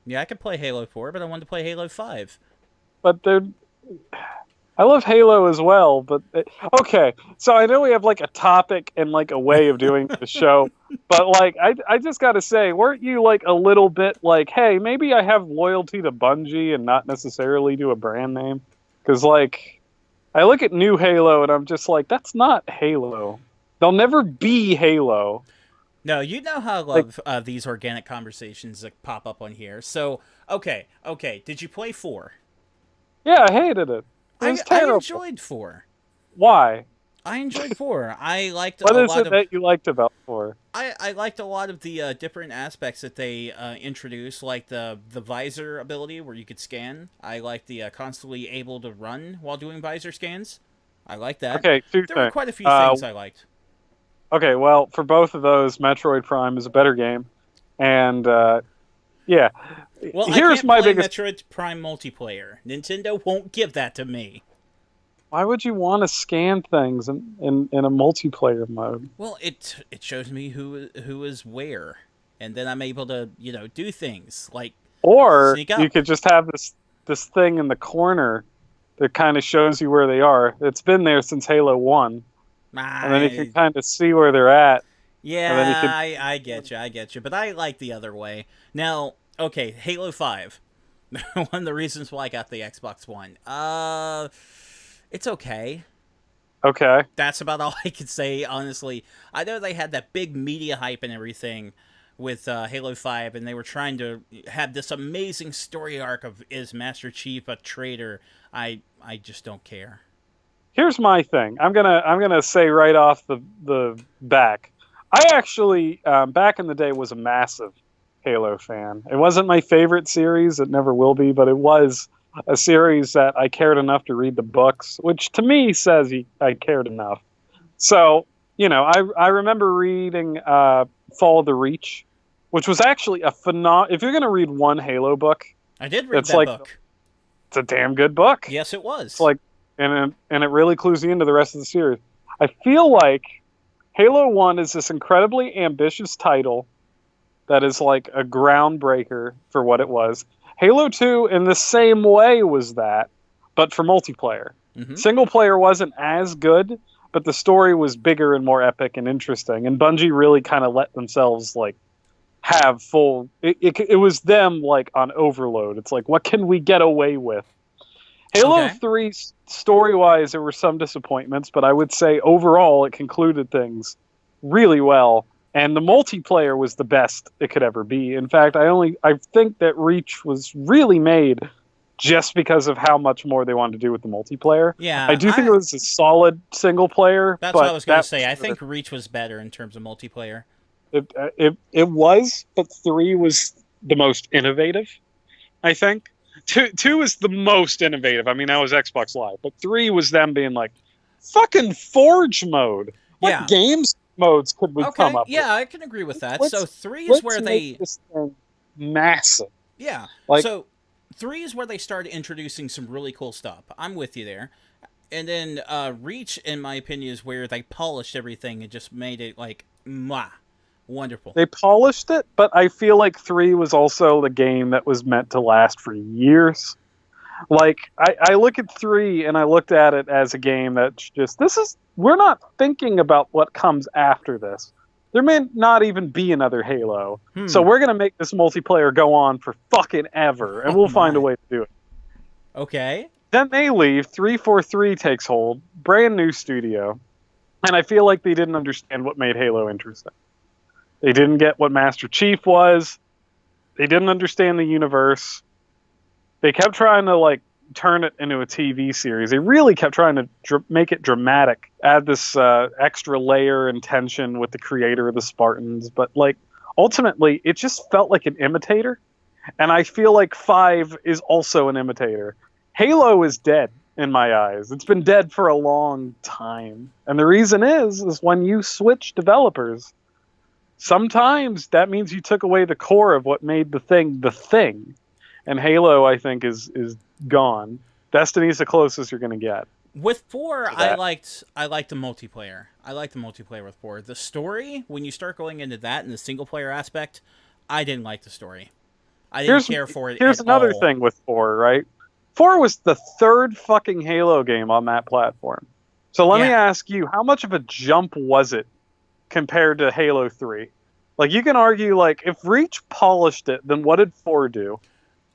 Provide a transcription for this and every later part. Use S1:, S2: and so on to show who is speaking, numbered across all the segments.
S1: Yeah, I could play Halo 4, but I wanted to play Halo 5.
S2: But I love Halo as well. Okay, so I know we have like a topic and like a way of doing the show, but like I just got to say, weren't you like a little bit like, hey, maybe I have loyalty to Bungie and not necessarily to a brand name? Because like I look at new Halo and I'm just like, that's not Halo. They'll never be Halo.
S1: No, you know how I
S2: Like,
S1: love these organic conversations that pop up on here. So, okay. Did you play 4?
S2: yeah, I hated it. It was
S1: I
S2: terrible.
S1: enjoyed 4.
S2: Why?
S1: I enjoyed 4. I liked
S2: What
S1: a
S2: is
S1: lot
S2: it
S1: of
S2: that you liked about 4?
S1: I liked a lot of the different aspects that they introduced, like the visor ability where you could scan. I liked the constantly able to run while doing visor scans. I liked that.
S2: Okay, two
S1: There were
S2: things.
S1: quite a few things I liked.
S2: Okay, well, for both of those, Metroid Prime is a better game, and yeah,
S1: Well, I
S2: here's
S1: can't
S2: my
S1: play
S2: biggest.
S1: Metroid Prime multiplayer. Nintendo won't give that to me.
S2: Why would you want to scan things in a multiplayer mode?
S1: Well, it shows me who is where, and then I'm able to do things like
S2: Or
S1: sneak
S2: you
S1: up.
S2: could just have this thing in the corner that kind of shows you where they are. It's been there since Halo 1, and then you can
S1: I
S2: kind of see where they're at, and then you
S1: Yeah,
S2: can.
S1: I get you, but I like the other way. Now, okay, Halo 5. One of the reasons why I got the Xbox One. It's okay.
S2: Okay.
S1: That's about all I can say, honestly. I know they had that big media hype and everything with Halo 5, and they were trying to have this amazing story arc of is Master Chief a traitor? I just don't care.
S2: Here's my thing. I'm gonna say right off the back. I actually back in the day was a massive Halo fan. It wasn't my favorite series. It never will be, but it was a series that I cared enough to read the books, which to me says I cared enough. So I remember reading Fall of the Reach, which was actually a If you're gonna read one Halo book,
S1: I did read
S2: it's
S1: that
S2: like
S1: book.
S2: it's a damn good book.
S1: Yes, it
S2: It's
S1: was.
S2: like, and it really clues you into the rest of the series. I feel like Halo One is this incredibly ambitious title that is like a groundbreaker for what it was. Halo Two, in the same way, was that, but for multiplayer.
S1: Mm-hmm.
S2: Single player wasn't as good, but the story was bigger and more epic and interesting. And Bungie really kind of let themselves like have full. It was them like on overload. It's like, what can we get away with? Halo
S1: Okay.
S2: 3, story wise, there were some disappointments, but I would say overall it concluded things really well. And the multiplayer was the best it could ever be. In fact, I think that Reach was really made just because of how much more they wanted to do with the multiplayer. I
S1: Yeah,
S2: do think it was a solid single player,
S1: that's what I
S2: but
S1: was gonna
S2: that
S1: say.
S2: was
S1: I think Reach was better in terms of multiplayer.
S2: it was, but 3 was the most innovative. I think two is the most innovative. I mean, that was Xbox Live, but 3 was them being like, fucking Forge mode. What
S1: Yeah.
S2: games modes could we come
S1: Okay.
S2: up with?
S1: Yeah, I can agree with that. So
S2: Let's
S1: three is
S2: let's
S1: where
S2: make
S1: they.
S2: this thing massive.
S1: Yeah.
S2: Like,
S1: So 3 is where they started introducing some really cool stuff. I'm with you there. And then Reach, in my opinion, is where they polished everything and just made it like mwah, wonderful.
S2: they polished it, but I feel like 3 was also the game that was meant to last for years. Like, I look at 3 and I looked at it as a game that's just, we're not thinking about what comes after this. There may not even be another Halo. So
S1: Hmm.
S2: we're going to make this multiplayer go on for fucking ever, and
S1: Oh
S2: we'll find a
S1: my.
S2: way to do it.
S1: Okay.
S2: Then they leave, 343 takes hold, brand new studio, and I feel like they didn't understand what made Halo interesting. They didn't get what Master Chief was, they didn't understand the universe. They kept trying to like turn it into a TV series. They really kept trying to make it dramatic, add this extra layer and tension with the creator of the Spartans. But like ultimately, it just felt like an imitator, and I feel like 5 is also an imitator. Halo is dead in my eyes. It's been dead for a long time, and the reason is when you switch developers, sometimes that means you took away the core of what made the thing. And Halo, I think, is gone. Destiny's the closest you're going to get
S1: With 4,
S2: to that.
S1: I liked the multiplayer. I liked the multiplayer with 4. The story, when you start going into that and the single player aspect, I didn't like the story. I didn't care for it
S2: Here's
S1: at
S2: another
S1: all.
S2: thing with 4, right? 4 was the third fucking Halo game on that platform. So let me ask you, how much of a jump was it compared to Halo 3? Like, you can argue, like, if Reach polished it, then what did 4 do?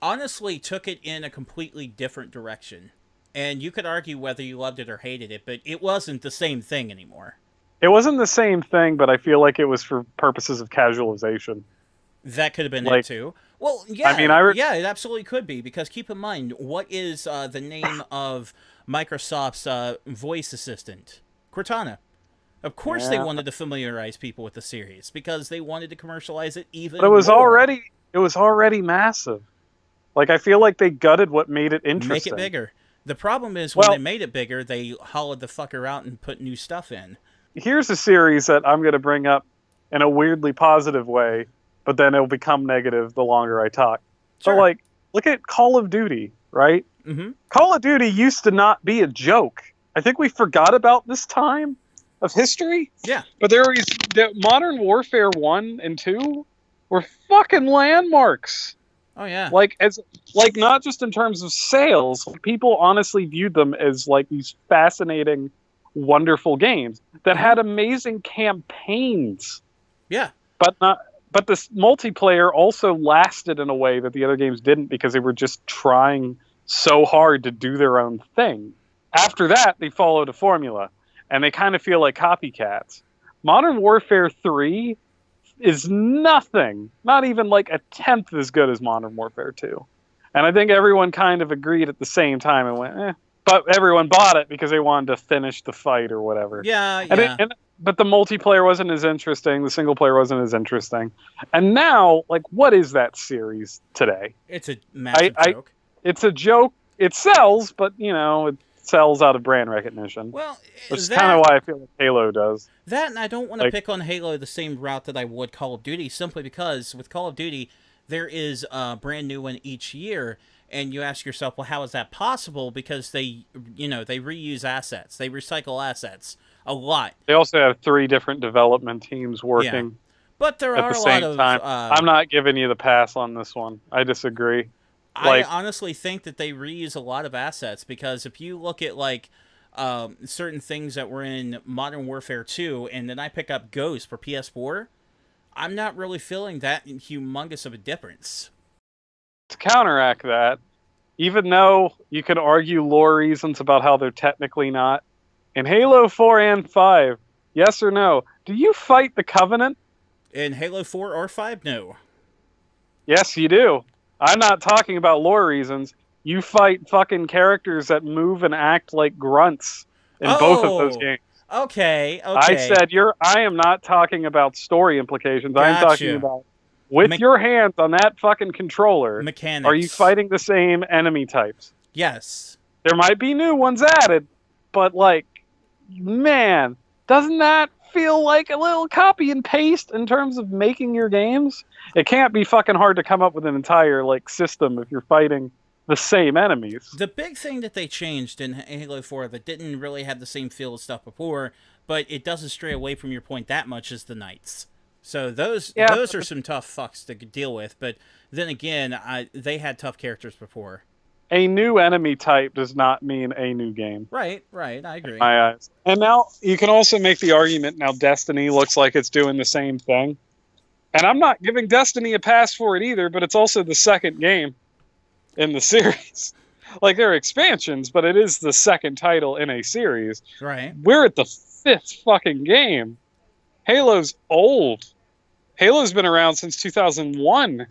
S1: Honestly, took it in a completely different direction. And you could argue whether you loved it or hated it, but it wasn't the same thing anymore.
S2: It wasn't the same thing, but I feel like it was for purposes of casualization.
S1: That could have been
S2: Like,
S1: it too. Well, yeah,
S2: I mean,
S1: yeah, it absolutely could be, because keep in mind, what is the name of Microsoft's voice assistant? Cortana. Of course, they wanted to familiarize people with the series because they wanted to commercialize it even.
S2: But
S1: more.
S2: It was already massive. Like, I feel like they gutted what made it interesting.
S1: Make it bigger. The problem is when they made it bigger, they hollowed the fucker out and put new stuff in.
S2: Here's a series that I'm going to bring up in a weirdly positive way, but then it'll become negative the longer I talk.
S1: Sure.
S2: So, like, look at Call of Duty, right?
S1: Mm-hmm.
S2: Call of Duty used to not be a joke. I think we forgot about this time of history.
S1: Yeah.
S2: But the Modern Warfare 1 and 2 were fucking landmarks.
S1: Oh yeah.
S2: Like not just in terms of sales, people honestly viewed them as like these fascinating, wonderful games that had amazing campaigns.
S1: Yeah.
S2: But this multiplayer also lasted in a way that the other games didn't, because they were just trying so hard to do their own thing. After that, they followed a formula, and they kind of feel like copycats. Modern Warfare 3 is nothing, not even like a tenth as good as Modern Warfare 2. And I think everyone kind of agreed at the same time and went, eh. But everyone bought it because they wanted to finish the fight or whatever.
S1: Yeah.
S2: But the multiplayer wasn't as interesting. The single player wasn't as interesting. And now, like, what is that series today?
S1: It's a massive joke.
S2: It's a joke. It sells, but, you know, it sells out of brand recognition.
S1: Well,
S2: which is kind of why I feel like Halo does.
S1: That, and I don't want to pick on Halo the same route that I would Call of Duty, simply because with Call of Duty, there is a brand new one each year, and you ask yourself, well, how is that possible? Because they reuse assets. They recycle assets a lot.
S2: They also have 3 different development teams working.
S1: Yeah. But there are
S2: at the
S1: a
S2: same
S1: lot of
S2: time. I'm not giving you the pass on this one. I disagree.
S1: I honestly think that they reuse a lot of assets, because if you look at like certain things that were in Modern Warfare 2, and then I pick up Ghost for PS4, I'm not really feeling that humongous of a difference.
S2: To counteract that, even though you can argue lore reasons about how they're technically not, in Halo 4 and 5, yes or no, do you fight the Covenant?
S1: In Halo 4 or 5, no.
S2: Yes, you do. I'm not talking about lore reasons. You fight fucking characters that move and act like grunts in both of those games.
S1: Okay.
S2: I said I am not talking about story implications.
S1: Gotcha.
S2: I'm talking about with your hands on that fucking controller.
S1: Mechanics.
S2: Are you fighting the same enemy types?
S1: Yes.
S2: There might be new ones added, but like, man, doesn't that feel like a little copy and paste in terms of making your games? It can't be fucking hard to come up with an entire like system if you're fighting the same enemies.
S1: The big thing that they changed in Halo 4 that didn't really have the same feel as stuff before, but it doesn't stray away from your point that much, is the Knights. So those are some tough fucks to deal with, but then again, they had tough characters before.
S2: A new enemy type does not mean a new game.
S1: Right, I agree.
S2: In my eyes. And now you can also make the argument now Destiny looks like it's doing the same thing. And I'm not giving Destiny a pass for it either, but it's also the second game in the series. Like, there are expansions, but it is the second title in a series.
S1: Right.
S2: We're at the 5th fucking game. Halo's old. Halo's been around since 2001.